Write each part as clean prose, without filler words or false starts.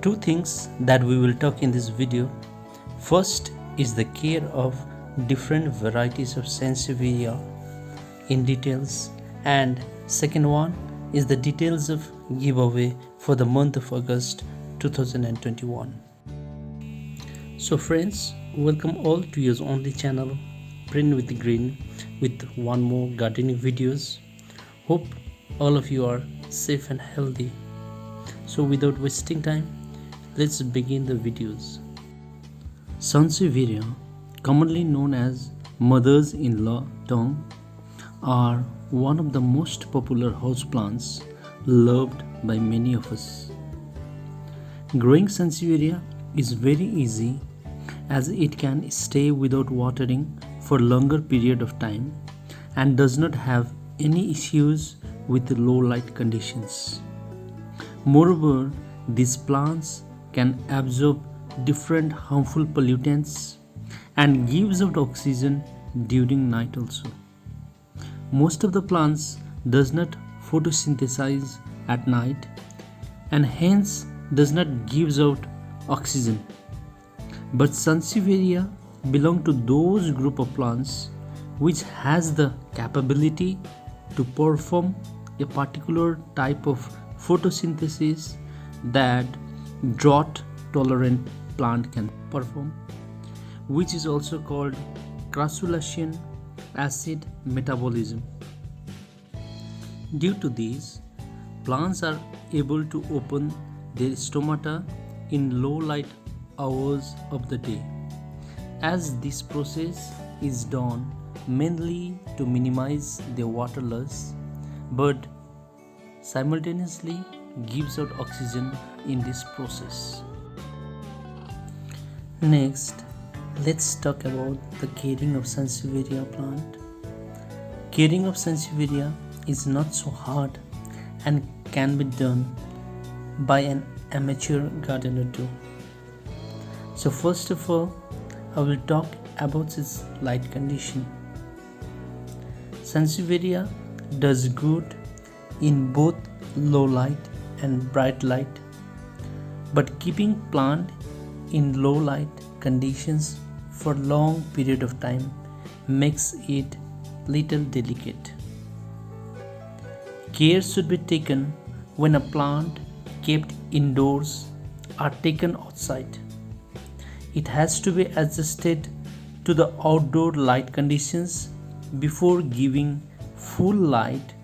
Two things that we will talk in this video. First is the care of different varieties of sansevieria in details, and second one is the details of giveaway for the month of August 2021. So friends, welcome all to your only channel Print with Green with one more gardening videos. Hope all of you are safe and healthy. So without wasting time, let's begin the videos. Sansevieria, commonly known as mothers-in-law tongue, are one of the most popular houseplants loved by many of us. Growing Sansevieria is very easy as it can stay without watering for longer period of time and does not have any issues with low light conditions. Moreover, these plants can absorb different harmful pollutants and gives out oxygen during night also. Most of the plants does not photosynthesize at night and hence does not gives out oxygen. But Sansevieria belong to those group of plants which has the capability to perform a particular type of photosynthesis that drought tolerant plant can perform, which is also called crassulacean acid metabolism. Due to this, plants are able to open their stomata in low light hours of the day, as this process is done mainly to minimize their water loss but simultaneously gives out oxygen in this process. Next, let's talk about the caring of Sansevieria plant. Caring of Sansevieria is not so hard and can be done by an amateur gardener too. So first of all, I will talk about its light condition. Sansevieria does good in both low light and bright light, but keeping plant in low light conditions for long period of time makes it little delicate. Care should be taken when a plant kept indoors or taken outside. It has to be adjusted to the outdoor light conditions before giving full light,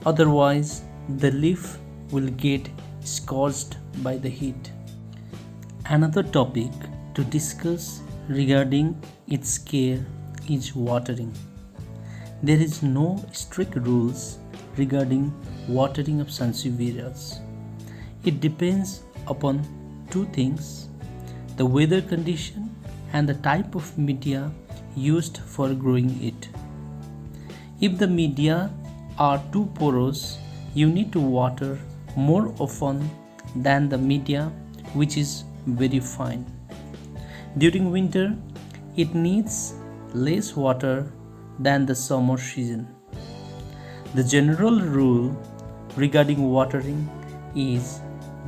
otherwise the leaf will get scorched by the heat. Another topic to discuss regarding its care is watering. There is no strict rules regarding watering of Sansevierias. It depends upon two things: the weather condition and the type of media used for growing it. If the media are too porous, you need to water more often than the media which is very fine. During winter, it needs less water than the summer season. The general rule regarding watering is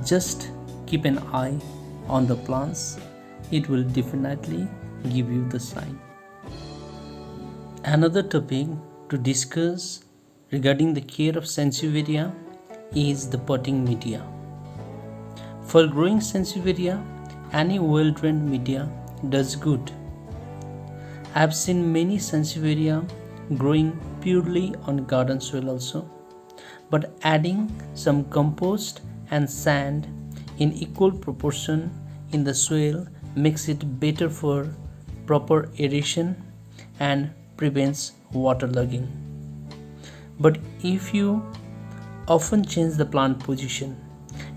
just keep an eye on the plants. It will definitely give you the sign. Another topic to discuss regarding the care of Sansevieria is the potting media. For growing Sansevieria, any well-drained media does good. I have seen many Sansevieria growing purely on garden soil also, but adding some compost and sand in equal proportion in the soil makes it better for proper aeration and prevents waterlogging. But if you often change the plant position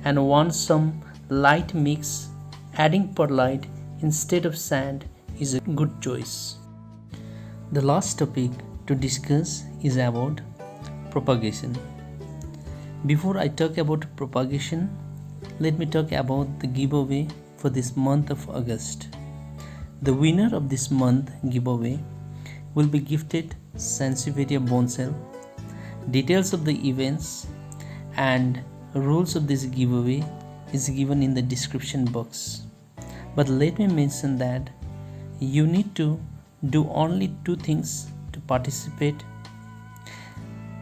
and want some light mix, adding perlite instead of sand is a good choice. The last topic to discuss is about propagation. Before I talk about propagation, let me talk about the giveaway for this month of August. The winner of this month giveaway will be gifted Sansevieria bonsai. Details of the events and rules of this giveaway is given in the description box. But let me mention that you need to do only two things to participate.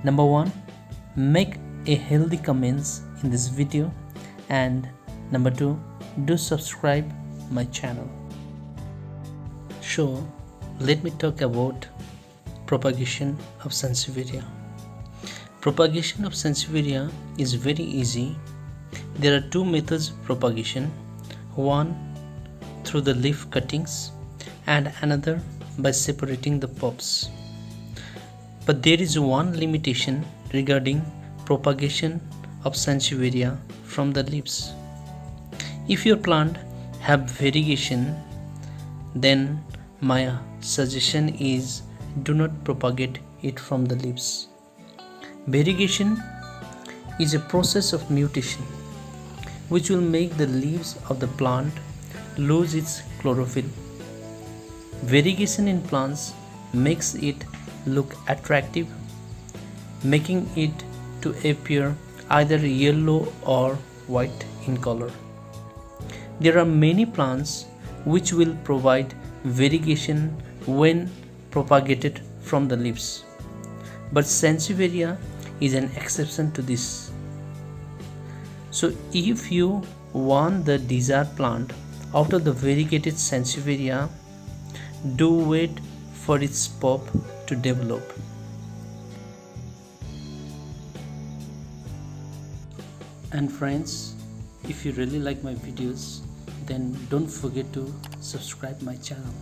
Number one, make a healthy comments in this video, and number two, do subscribe my channel. So let me talk about propagation of Sansevieria. Propagation of Sansevieria is very easy. There are two methods of propagation, one through the leaf cuttings and another by separating the bulbs. But there is one limitation regarding propagation of Sansevieria from the leaves. If your plant have variegation, then my suggestion is do not propagate it from the leaves. Variegation is a process of mutation which will make the leaves of the plant lose its chlorophyll. Variegation in plants makes it look attractive, making it to appear either yellow or white in color. There are many plants which will provide variegation when propagated from the leaves, but Sansevieria is an exception to this. So if you want the desired plant out of the variegated Sansevieria, do wait for its pulp to develop. And friends, if you really like my videos, then don't forget to subscribe my channel.